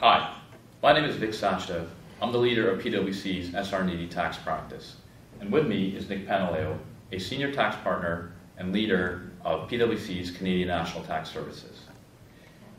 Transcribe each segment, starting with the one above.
Hi, my name is Vic Sachdev. I'm the leader of PwC's SR&ED tax practice. And with me is Nick Panaleo, a senior tax partner and leader of PwC's Canadian National Tax Services.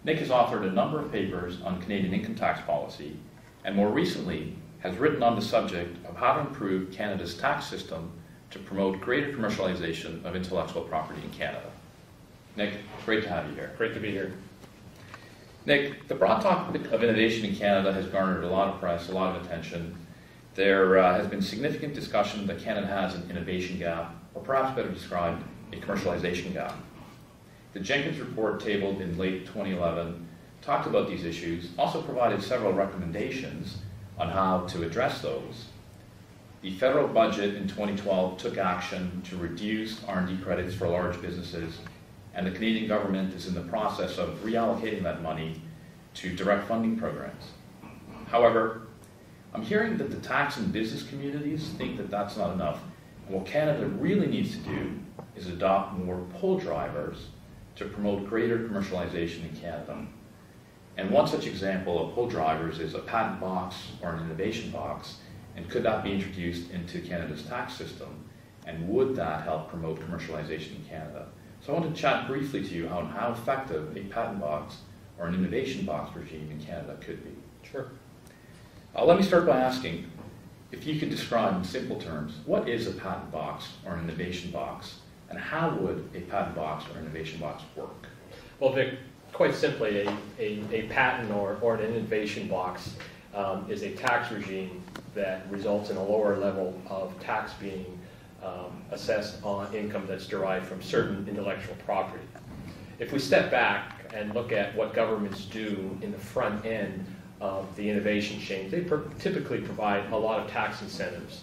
Nick has authored a number of papers on Canadian income tax policy, and more recently has written on the subject of how to improve Canada's tax system to promote greater commercialization of intellectual property in Canada. Nick, great to have you here. Great to be here. Nick, the broad topic of innovation in Canada has garnered a lot of press, a lot of attention. There has been significant discussion that Canada has an innovation gap, or perhaps better described, a commercialization gap. The Jenkins report tabled in late 2011 talked about these issues, also provided several recommendations on how to address those. The federal budget in 2012 took action to reduce R&D credits for large businesses, and the Canadian government is in the process of reallocating that money to direct funding programs. However, I'm hearing that the tax and business communities think that that's not enough. And what Canada really needs to do is adopt more pull drivers to promote greater commercialization in Canada. And one such example of pull drivers is a patent box or an innovation box, and could that be introduced into Canada's tax system? And would that help promote commercialization in Canada? So I want to chat briefly to you on how effective a patent box or an innovation box regime in Canada could be. Sure. Let me start by asking, if you could describe in simple terms, what is a patent box or an innovation box, and how would a patent box or innovation box work? Well, Vic, quite simply, a patent or an innovation box is a tax regime that results in a lower level of tax being assessed on income that's derived from certain intellectual property. If we step back and look at what governments do in the front end of the innovation chain, they typically provide a lot of tax incentives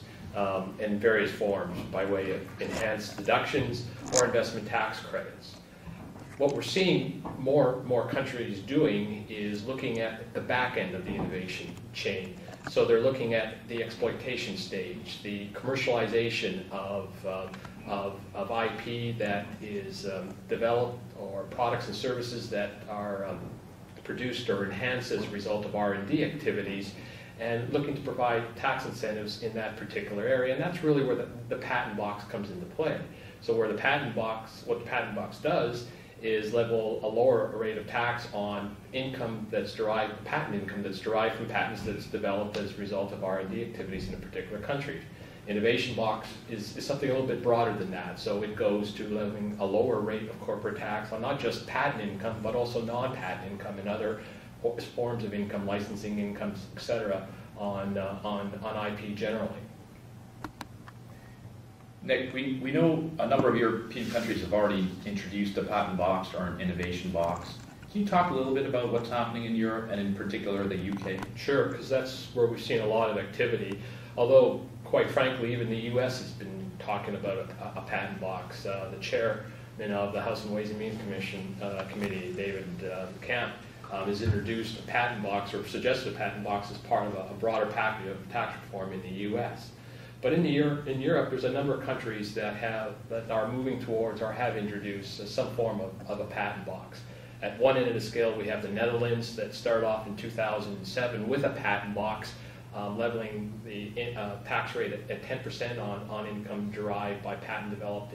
in various forms by way of enhanced deductions or investment tax credits. What we're seeing more countries doing is looking at the back end of the innovation chain. So they're looking at the exploitation stage, the commercialization of IP that is developed, or products and services that are produced or enhanced as a result of R&D activities, and looking to provide tax incentives in that particular area. And that's really where the patent box comes into play. So what the patent box does is level a lower rate of tax on income that's derived, patent income that's derived from patents that's developed as a result of R&D activities in a particular country. Innovation box is something a little bit broader than that. So it goes to leveling a lower rate of corporate tax on not just patent income, but also non-patent income and other forms of income, licensing incomes, etc., on IP generally. Nick, we know a number of European countries have already introduced a patent box or an innovation box. Can you talk a little bit about what's happening in Europe, and in particular the UK? Sure, because that's where we've seen a lot of activity. Although, quite frankly, even the US has been talking about a patent box. The chairman of the House and Ways and Means Committee, David Camp, has introduced a patent box, or suggested a patent box, as part of a broader package of tax reform in the US. But in Europe, there's a number of countries that are moving towards or have introduced some form of a patent box. At one end of the scale, we have the Netherlands that started off in 2007 with a patent box, leveling the tax rate at 10% on income derived by patents developed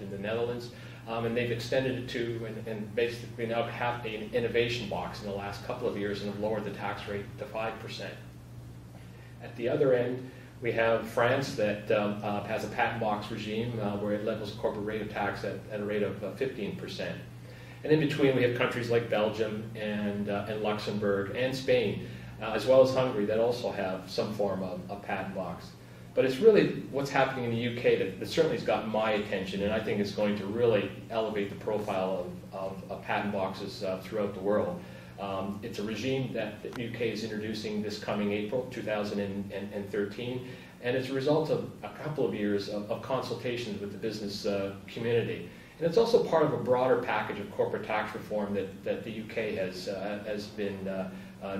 in the Netherlands. And they've extended it to, and basically now have an innovation box in the last couple of years, and have lowered the tax rate to 5%. At the other end, we have France that has a patent box regime where it levels corporate rate of tax at a rate of 15%. And in between, we have countries like Belgium and Luxembourg and Spain, as well as Hungary, that also have some form of patent box. But it's really what's happening in the UK that certainly has gotten my attention, and I think it's going to really elevate the profile of patent boxes throughout the world. It's a regime that the UK is introducing this coming April 2013, and it's a result of a couple of years of consultations with the business community. And it's also part of a broader package of corporate tax reform that the UK has been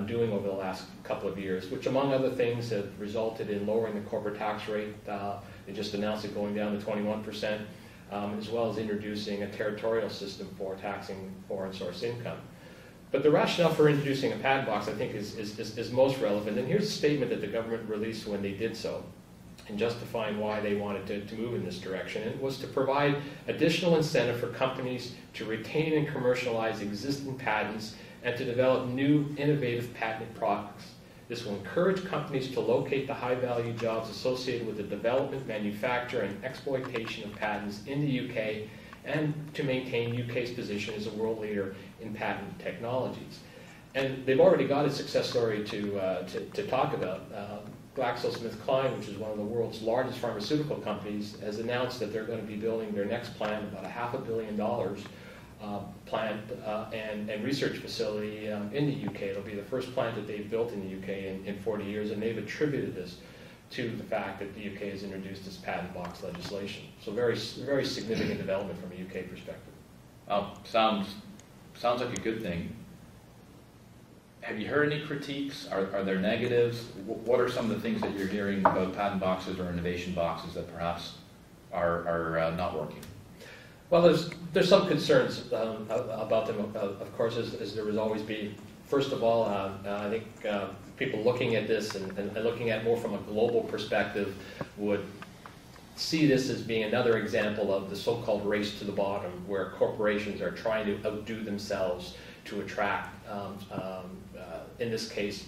doing over the last couple of years, which among other things have resulted in lowering the corporate tax rate. They just announced it going down to 21%, as well as introducing a territorial system for taxing foreign source income. But the rationale for introducing a patent box, I think, is most relevant. And here's a statement that the government released when they did so, and justifying why they wanted to move in this direction. It was to provide additional incentive for companies to retain and commercialize existing patents and to develop new innovative patented products. This will encourage companies to locate the high-value jobs associated with the development, manufacture, and exploitation of patents in the UK, and to maintain UK's position as a world leader in patent technologies. And they've already got a success story to talk about. GlaxoSmithKline, which is one of the world's largest pharmaceutical companies, has announced that they're going to be building their next plant, about $500 million plant and research facility in the UK. It'll be the first plant that they've built in the UK in 40 years, and they've attributed this to the fact that the UK has introduced this patent box legislation. So very significant development from a UK perspective. Sounds like a good thing. Have you heard any critiques? Are there negatives? What are some of the things that you're hearing about patent boxes or innovation boxes that perhaps are not working? Well, there's some concerns about them, of course, as there will always be. First of all, I think people looking at this and looking at more from a global perspective would see this as being another example of the so-called race to the bottom, where corporations are trying to outdo themselves to attract, in this case,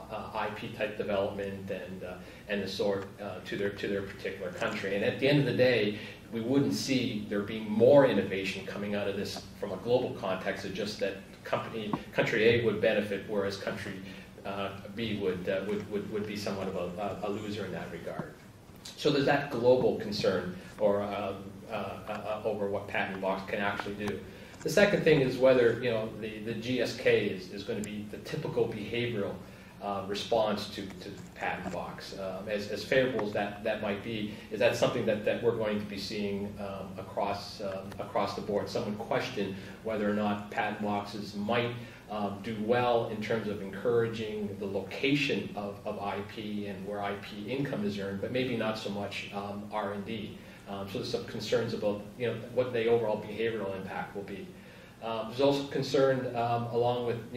IP-type development and the sort to their particular country. And at the end of the day, we wouldn't see there being more innovation coming out of this from a global context. It's just that country A would benefit, whereas country B would be somewhat of a loser in that regard. So there's that global concern or over what patent box can actually do. The second thing is whether the GSK is going to be the typical behavioral response to patent box. As favorable as that might be, is that something that we're going to be seeing across the board? Some would question whether or not patent boxes might do well in terms of encouraging the location of IP and where IP income is earned, but maybe not so much R&D. So there's some concerns about what the overall behavioral impact will be. There's also concern along with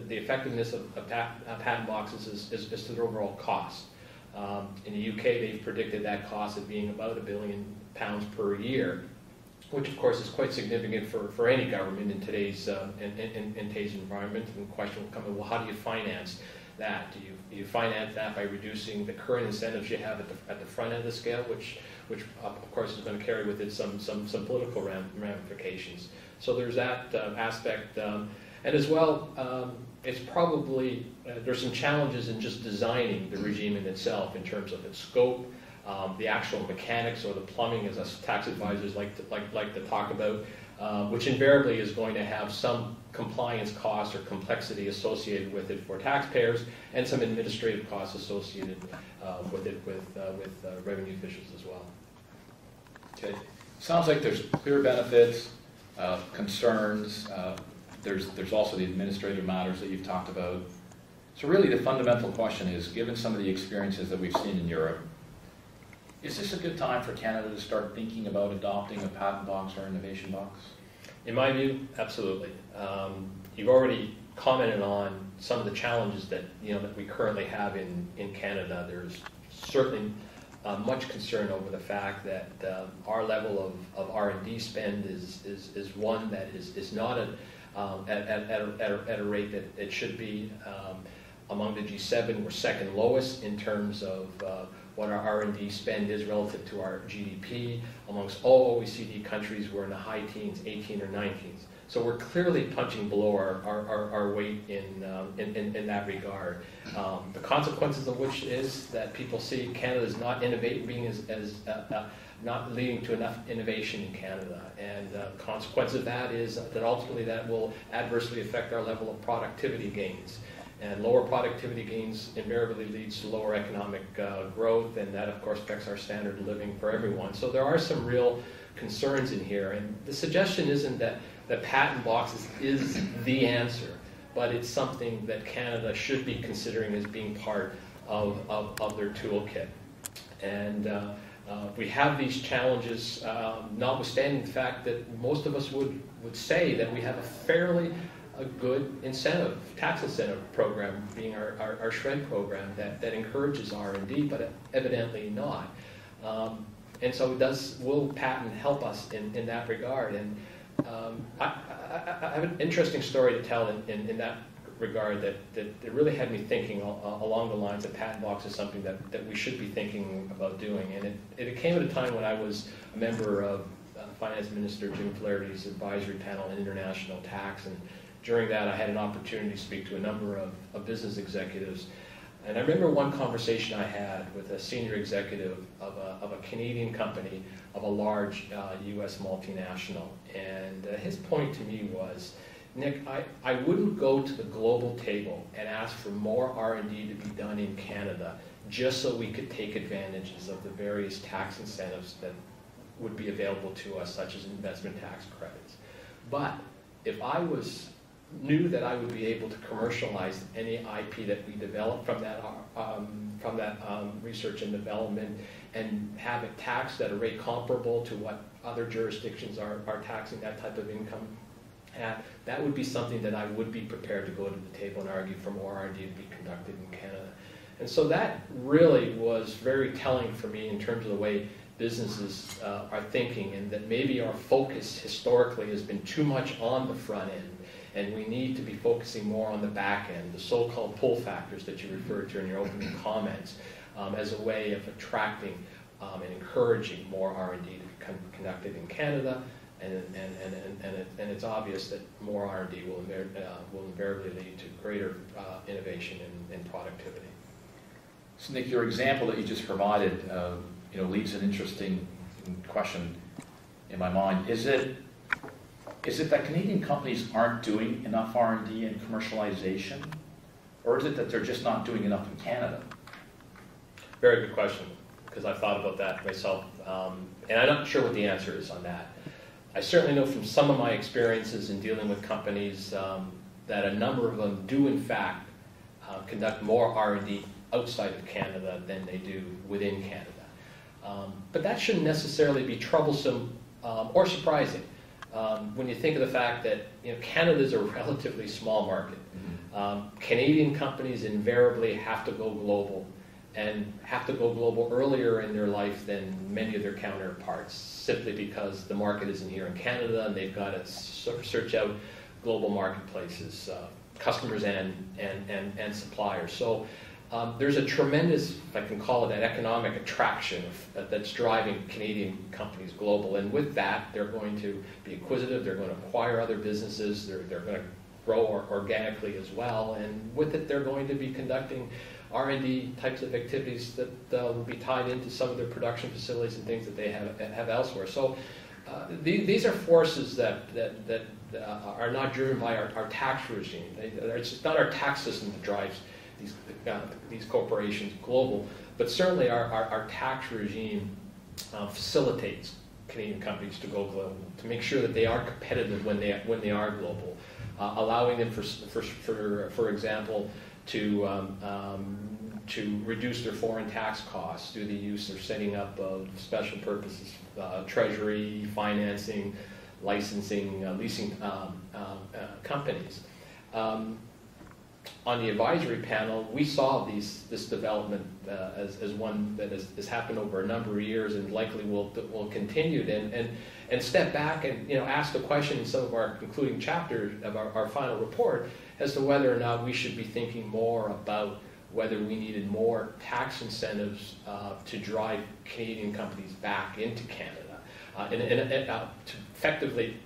the effectiveness of patent boxes is to their overall cost. In the UK, they've predicted that cost of being about £1 billion per year, which of course is quite significant for any government in today's environment. And the question will come in, well, how do you finance that? Do you finance that by reducing the current incentives you have at the front end of the scale, which of course is going to carry with it some political ramifications. So there's that aspect, and as well, it's probably there's some challenges in just designing the regime in itself in terms of its scope, the actual mechanics or the plumbing, as us tax advisors like to talk about, which invariably is going to have some compliance costs or complexity associated with it for taxpayers, and some administrative costs associated with it with revenue officials as well. Okay, sounds like there's clear benefits, concerns. There's also the administrative matters that you've talked about. So really, the fundamental question is, given some of the experiences that we've seen in Europe, is this a good time for Canada to start thinking about adopting a patent box or innovation box? In my view, absolutely. You've already commented on some of the challenges that we currently have in Canada. There's certainly much concern over the fact that our level of R&D spend is one that is not at a rate that it should be. Among the G7, we're second lowest in terms of what our R&D spend is relative to our GDP. Amongst all OECD countries, we're in the high teens, 18 or 19s. So we're clearly punching below our weight in that regard. The consequences of which is that people see Canada is not innovating, not leading to enough innovation in Canada. And the consequence of that is that ultimately that will adversely affect our level of productivity gains. And lower productivity gains invariably leads to lower economic growth, and that of course affects our standard of living for everyone. So there are some real concerns in here, and the suggestion isn't that patent boxes is the answer, but it's something that Canada should be considering as being part of their toolkit. And we have these challenges, notwithstanding the fact that most of us would say that we have a fairly a good incentive, tax incentive program, being our SHRED program that encourages R&D, but evidently not. And so will patent help us in that regard? And I have an interesting story to tell in that regard that really had me thinking along the lines that Patent Box is something that we should be thinking about doing. And it came at a time when I was a member of Finance Minister Jim Flaherty's advisory panel on international tax, and during that I had an opportunity to speak to a number of business executives. And I remember one conversation I had with a senior executive of a Canadian company of a large US multinational, and his point to me was, Nick, I wouldn't go to the global table and ask for more R&D to be done in Canada just so we could take advantages of the various tax incentives that would be available to us, such as investment tax credits. But if I knew that I would be able to commercialize any IP that we develop from that research and development and have it taxed at a rate comparable to what other jurisdictions are taxing that type of income at, that would be something that I would be prepared to go to the table and argue for more R&D to be conducted in Canada. And so that really was very telling for me in terms of the way businesses are thinking, and that maybe our focus historically has been too much on the front end, and we need to be focusing more on the back end, the so-called pull factors that you referred to in your opening comments, as a way of attracting and encouraging more R&D to be conducted in Canada. And it's obvious that more R&D will invariably lead to greater innovation and productivity. So Nick, your example that you just provided leaves an interesting question in my mind. Is it that Canadian companies aren't doing enough R&D and commercialization, or is it that they're just not doing enough in Canada? Very good question, because I've thought about that myself, and I'm not sure what the answer is on that. I certainly know from some of my experiences in dealing with companies that a number of them do in fact conduct more R&D outside of Canada than they do within Canada. But that shouldn't necessarily be troublesome or surprising when you think of the fact that Canada is a relatively small market. Canadian companies invariably have to go global, and have to go global earlier in their life than many of their counterparts, simply because the market isn't here in Canada and they've got to search out global marketplaces, customers and suppliers. So there's a tremendous, if I can call it, an economic attraction that's driving Canadian companies global. And with that, they're going to be inquisitive, they're going to acquire other businesses, they're going to grow organically as well. And with it, they're going to be conducting R&D types of activities that will be tied into some of their production facilities and things that they have elsewhere. So these are forces that are not driven by our tax regime. It's not our tax system that drives these corporations global, but certainly our tax regime facilitates Canadian companies to go global, to make sure that they are competitive when they are global, allowing them, for example, to reduce their foreign tax costs through the use of setting up of special purposes, treasury, financing, licensing, leasing companies. On the advisory panel, we saw this development as one that has happened over a number of years and likely will continue. And step back and ask the question in some of our concluding chapters of our final report as to whether or not we should be thinking more about whether we needed more tax incentives to drive Canadian companies back into Canada and to effectively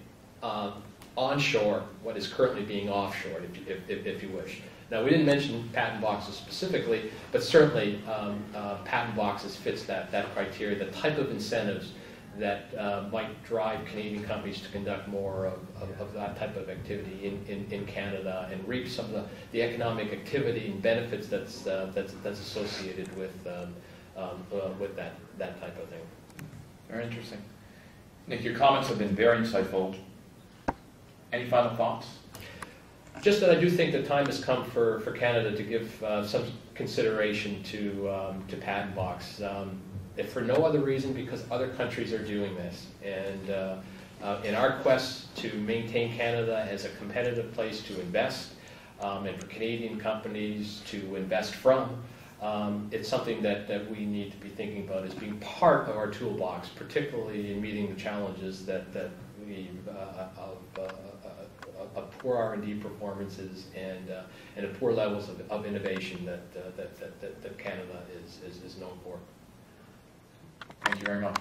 onshore what is currently being offshored, if you wish. Now, we didn't mention patent boxes specifically, but certainly patent boxes fits that criteria, the type of incentives that might drive Canadian companies to conduct more of that type of activity in Canada and reap some of the economic activity and benefits that's associated with that type of thing. Very interesting. Nick, your comments have been very insightful. Any final thoughts? Just that I do think the time has come for Canada to give some consideration to patent box. If for no other reason, because other countries are doing this, and In our quest to maintain Canada as a competitive place to invest, and for Canadian companies to invest from, it's something that we need to be thinking about as being part of our toolbox, particularly in meeting the challenges that we of poor R&D performances and of poor levels of innovation that Canada is known for. Thank you very much.